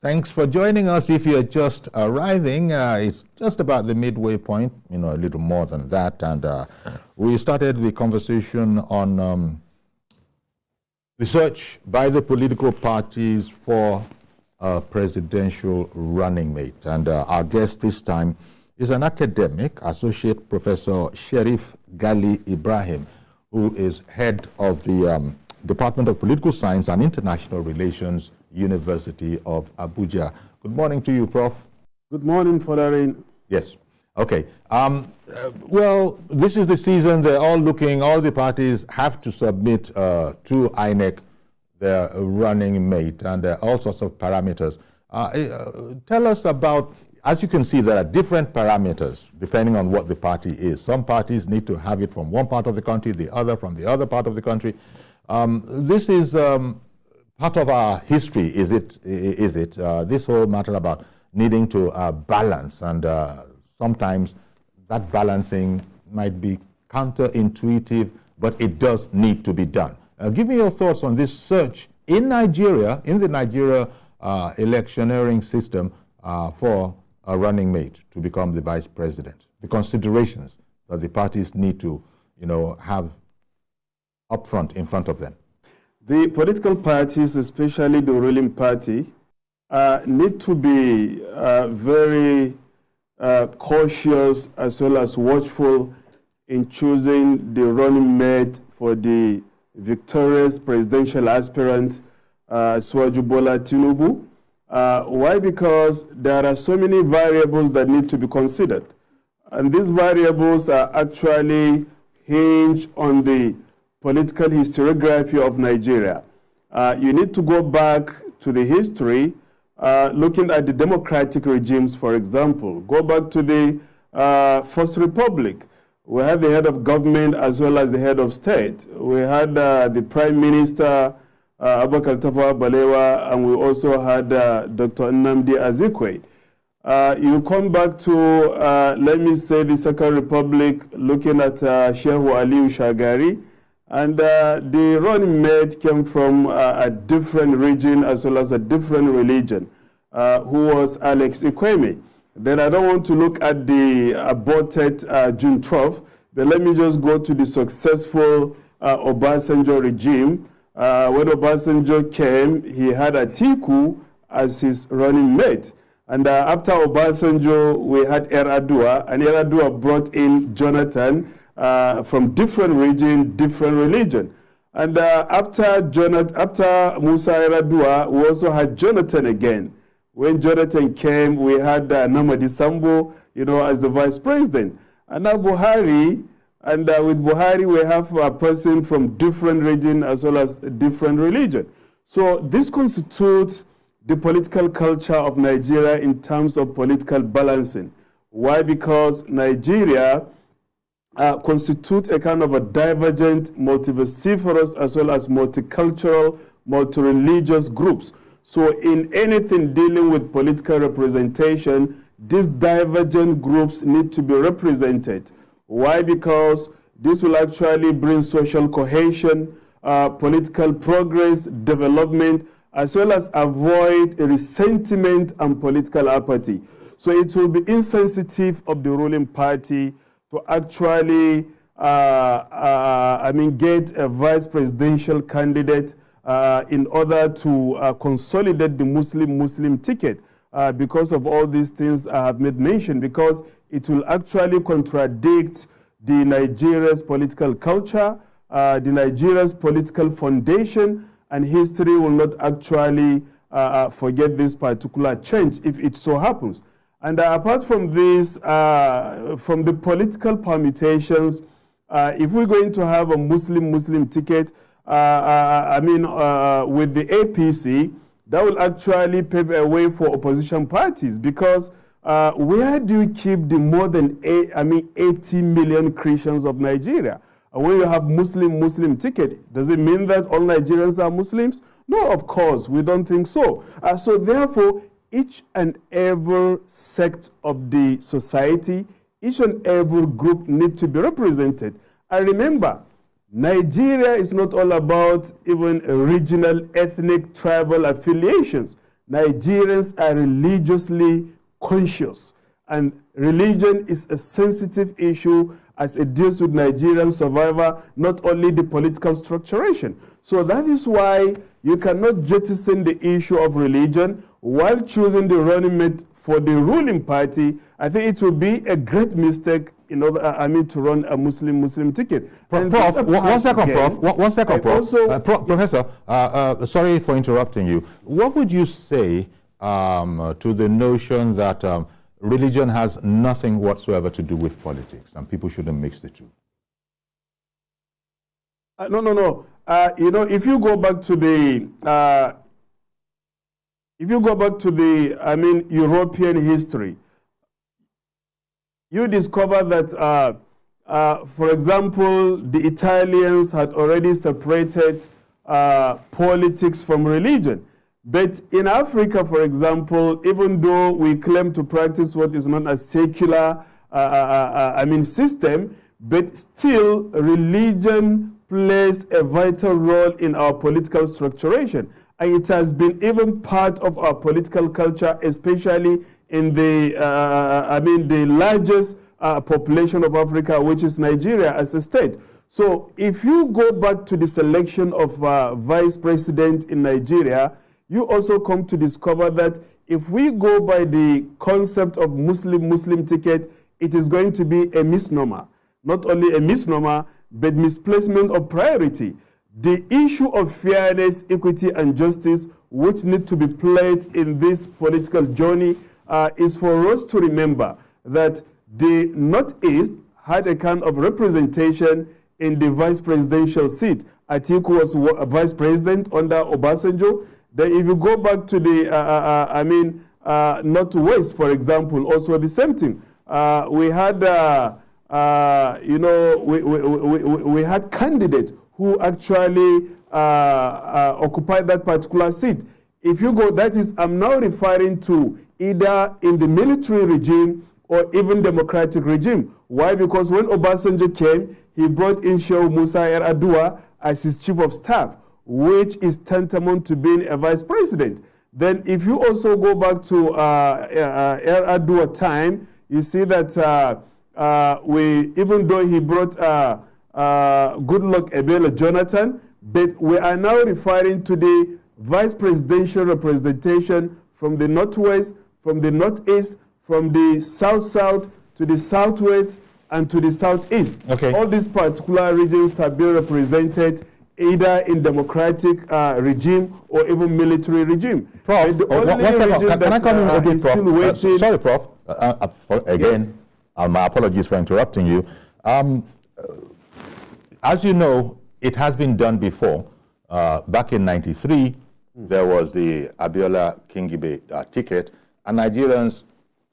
Thanks for joining us. If you're just arriving, it's just about the midway point, a little more than that. And we started the conversation on the search by the political parties for a presidential running mate. And our guest this time is an academic, Associate Professor Sherif Gali Ibrahim, who is head of the Department of Political Science and International Relations, University of Abuja. Good morning to you, Prof. Good morning, Folarin. Yes. Okay. Well, this is the season. They're all looking, all the parties have to submit to INEC their running mate and all sorts of parameters. Tell us about, as you can see, there are different parameters depending on what the party is. Some parties need to have it from one part of the country, the other from the other part of the country. This is part of our history, is it? This whole matter about needing to balance, and sometimes that balancing might be counterintuitive, but it does need to be done. Give me your thoughts on this search in Nigeria, in the Nigeria electioneering system for a running mate to become the vice president. The considerations that the parties need to, have up front, in front of them. The political parties, especially the ruling party, need to be very cautious as well as watchful in choosing the running mate for the victorious presidential aspirant, Asiwaju Bola Tinubu. Why? Because there are so many variables that need to be considered. And these variables are actually hinged on the political historiography of Nigeria. You need to go back to the history, looking at the democratic regimes, for example. Go back to the First Republic. We had the head of government as well as the head of state. We had the Prime Minister, Abubakar Tafawa Balewa, and we also had Dr. Nnamdi Azikiwe. You come back to, let me say, the Second Republic, looking at Shehu Aliyu Shagari. And the running mate came from a different region as well as a different religion, who was Alex Ekweme. Then I don't want to look at the aborted June 12th, but let me just go to the successful Obasanjo regime. When Obasanjo came, he had Atiku as his running mate. And after Obasanjo, we had Yar'Adua, and Yar'Adua brought in Jonathan, from different region, different religion. And after Musa Yar'Adua, we also had Jonathan again. When Jonathan came, we had Namadi Sambo, as the vice president. And now Buhari, and with Buhari, we have a person from different region as well as different religion. So this constitutes the political culture of Nigeria in terms of political balancing. Why? Because Nigeria constitute a kind of a divergent, multivociferous, as well as multicultural, multi-religious groups. So in anything dealing with political representation, these divergent groups need to be represented. Why? Because this will actually bring social cohesion, political progress, development, as well as avoid resentment and political apathy. So it will be insensitive of the ruling party to actually, get a vice presidential candidate in order to consolidate the Muslim ticket because of all these things I have made mention, because it will actually contradict the Nigeria's political culture, the Nigeria's political foundation, and history will not actually forget this particular change if it so happens. And apart from this, from the political permutations, if we're going to have a Muslim ticket, with the APC, that will actually pave a way for opposition parties, because where do you keep the more than 80 million Christians of Nigeria? When you have Muslim ticket, does it mean that all Nigerians are Muslims? No, of course, we don't think so. So therefore, each and every sect of the society, each and every group need to be represented. And remember, Nigeria is not all about even regional, ethnic, tribal affiliations. Nigerians are religiously conscious, and religion is a sensitive issue as it deals with Nigerian survival, not only the political structuration. So that is why you cannot jettison the issue of religion while choosing the running mate for the ruling party. I think it would be a great mistake to run a Muslim ticket. Prof, one second, Prof. Professor, sorry for interrupting you. What would you say to the notion that religion has nothing whatsoever to do with politics and people shouldn't mix the two? No. If you go back to the European history, you discover that, for example, the Italians had already separated politics from religion. But in Africa, for example, even though we claim to practice what is known as secular system, but still religion plays a vital role in our political structuration. And it has been even part of our political culture, especially in the largest population of Africa, which is Nigeria as a state. So if you go back to the selection of vice president in Nigeria, you also come to discover that if we go by the concept of Muslim ticket, it is going to be a misnomer. Not only a misnomer, but misplacement of priority. The issue of fairness, equity, and justice, which need to be played in this political journey, is for us to remember that the Northeast had a kind of representation in the vice presidential seat. Atiku was a vice president under Obasanjo. Then if you go back to the, Northwest, for example, also the same thing. We had, we had candidates who actually occupied that particular seat. If you go, that is, I'm now referring to either in the military regime or even democratic regime. Why? Because when Obasanjo came, he brought in Shehu Musa Yar'Adua as his chief of staff, which is tantamount to being a vice president. Then if you also go back to Yar'Adua time, you see that even though he brought Goodluck Ebele Jonathan, but we are now referring to the vice presidential representation from the Northwest, from the Northeast, from the South-South to the Southwest and to the Southeast. Okay. All these particular regions have been represented either in democratic regime or even military regime. Prof, can I come in a bit, Prof? Sorry, Prof. Again, my apologies for interrupting you. As you know, it has been done before. Back in '93, there was the Abiola Kingibe ticket, and Nigerians,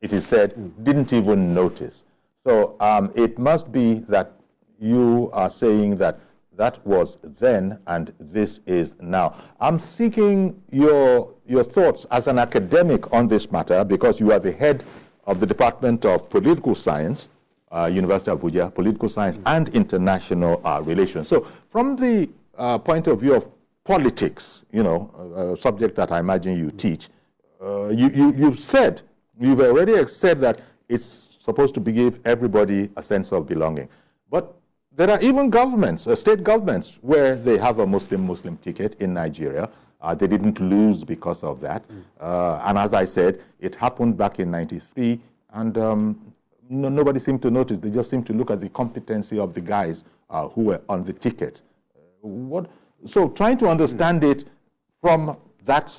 it is said, didn't even notice. So it must be that you are saying that that was then and this is now. I'm seeking your thoughts as an academic on this matter, because you are the head of the Department of Political Science, University of Abuja, Political Science and International Relations. So from the point of view of politics, a subject that I imagine you teach, you've already said that it's supposed to give everybody a sense of belonging. But there are even governments, state governments, where they have a Muslim ticket in Nigeria. They didn't lose because of that. And as I said, it happened back in '93, and nobody seemed to notice. They just seemed to look at the competency of the guys who were on the ticket. So trying to understand it from that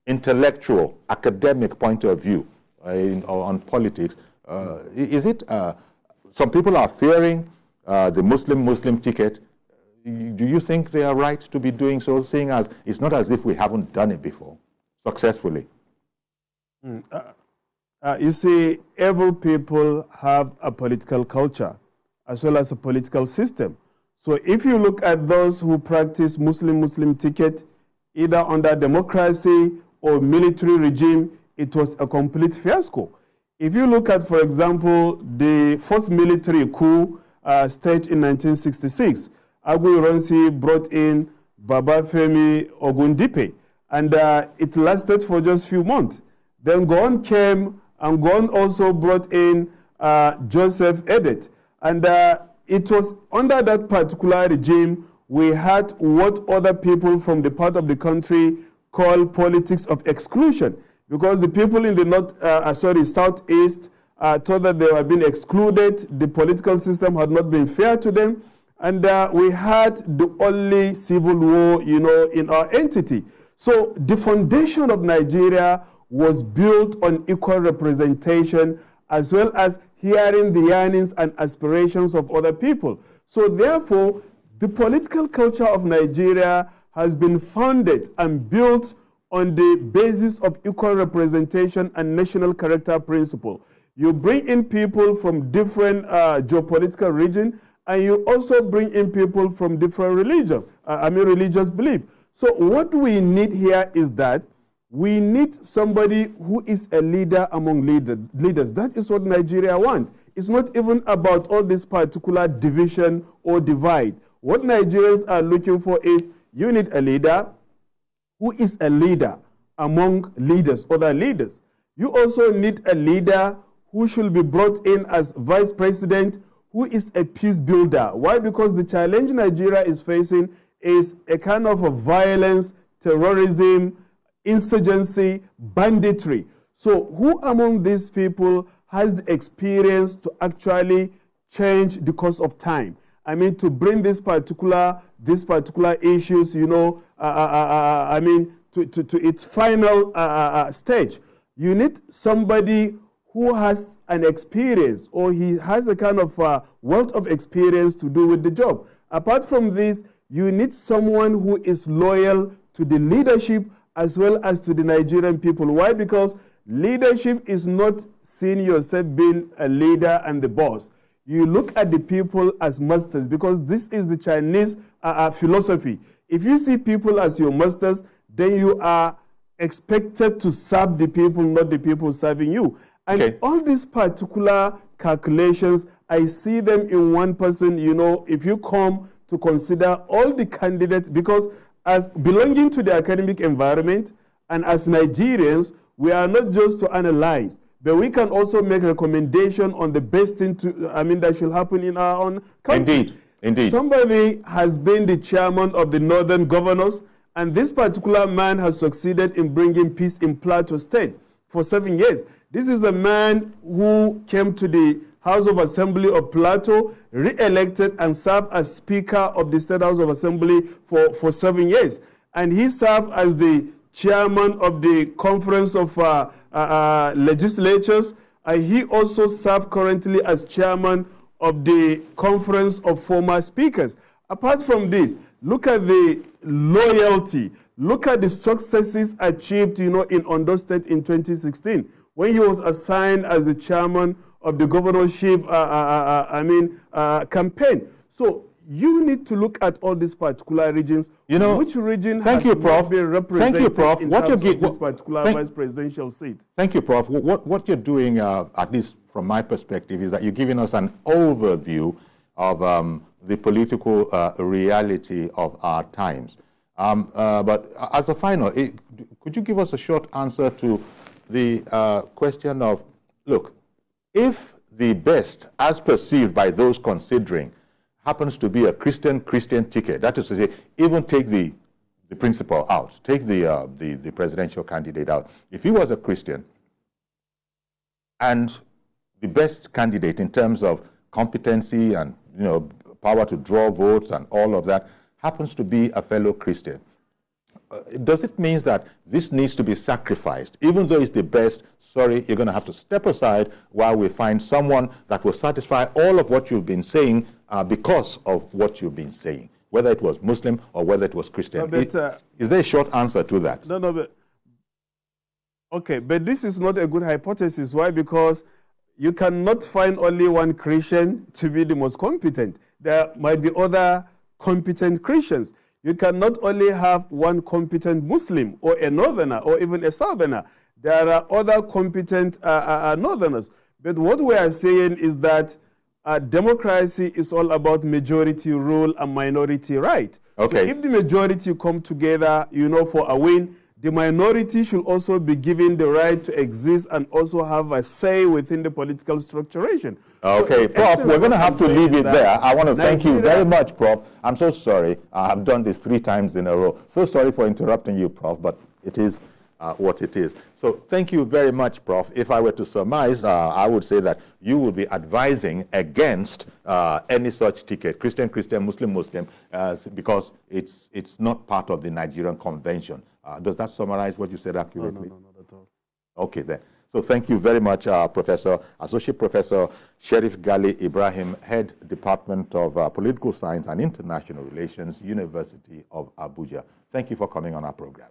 intellectual, academic point of view on politics, is it, some people are fearing the Muslim ticket. Do you think they are right to be doing so, seeing as it's not as if we haven't done it before successfully? You see, every people have a political culture as well as a political system. So if you look at those who practice Muslim ticket, either under democracy or military regime, it was a complete fiasco. If you look at, for example, the first military coup staged in 1966, Agu Ironsi brought in Babafemi Ogundipe And it lasted for just a few months. Then Gowon came, and Gowon also brought in Joseph Edet. And it was under that particular regime we had what other people from the part of the country call politics of exclusion, because the people in the southeast thought that they were being excluded. The political system had not been fair to them, and we had the only civil war, in our entity. So the foundation of Nigeria was built on equal representation, as well as hearing the yearnings and aspirations of other people. So therefore, the political culture of Nigeria has been founded and built on the basis of equal representation and national character principle. You bring in people from different geopolitical regions, and you also bring in people from different religious belief. So what we need here is that we need somebody who is a leader among leaders. That is what Nigeria wants. It's not even about all this particular division or divide. What Nigerians are looking for is, you need a leader who is a leader among leaders, other leaders. You also need a leader who should be brought in as vice president, who is a peace builder. Why? Because the challenge Nigeria is facing is a kind of a violence, terrorism, insurgency, banditry. So who among these people has the experience to actually change the course of time? I mean, to bring these particular issues, to its final stage. You need somebody who has an experience, or he has a kind of wealth of experience to do with the job. Apart from this, you need someone who is loyal to the leadership as well as to the Nigerian people. Why? Because leadership is not seeing yourself being a leader and the boss. You look at the people as masters, because this is the Chinese philosophy. If you see people as your masters, then you are expected to serve the people, not the people serving you. And Okay. all these particular calculations, I see them in one person. If you come to consider all the candidates, because as belonging to the academic environment and as Nigerians, we are not just to analyze, but we can also make recommendation on the best thing that should happen in our own country. Indeed. Somebody has been the chairman of the Northern Governors, and this particular man has succeeded in bringing peace in Plateau State for 7 years. This is a man who came to the House of Assembly of Plateau, re-elected, and served as Speaker of the State House of Assembly for 7 years. And he served as the chairman of the Conference of Legislatures. He also served currently as chairman of the Conference of Former Speakers. Apart from this, look at the loyalty. Look at the successes achieved, in Ondo State in 2016, when he was assigned as the chairman of the governorship campaign. So you need to look at all these particular regions. Which region has not been represented in terms of this particular vice presidential seat? Thank you, Prof. What you're doing, at least from my perspective, is that you're giving us an overview of the political reality of our times. But as a final, could you give us a short answer to the question of, look, if the best, as perceived by those considering, happens to be a Christian ticket, that is to say, even take the principal out, take the presidential candidate out. If he was a Christian and the best candidate in terms of competency and power to draw votes and all of that happens to be a fellow Christian, does it mean that this needs to be sacrificed? Even though it's the best, sorry, you're going to have to step aside while we find someone that will satisfy all of what you've been saying because of what you've been saying, whether it was Muslim or whether it was Christian. Is there a short answer to that? But this is not a good hypothesis. Why? Because you cannot find only one Christian to be the most competent. There might be other competent Christians. You cannot only have one competent Muslim or a Northerner or even a Southerner. There are other competent Northerners. But what we are saying is that democracy is all about majority rule and minority right. Okay. So if the majority come together, for a win, the minority should also be given the right to exist and also have a say within the political structuration. Okay, So, Prof, we're going to have to leave it there. I want to thank you Nigeria- very much, Prof. I'm so sorry. I've done this 3 times in a row. So sorry for interrupting you, Prof, but it is what it is. So thank you very much, Prof. If I were to surmise, I would say that you will be advising against any such ticket, Christian, Muslim, because it's not part of the Nigerian Convention. Does that summarize what you said accurately? No, not at all. Okay, then. So thank you very much, Professor, Associate Professor Sheriff Gali Ibrahim, Head Department of Political Science and International Relations, University of Abuja. Thank you for coming on our program.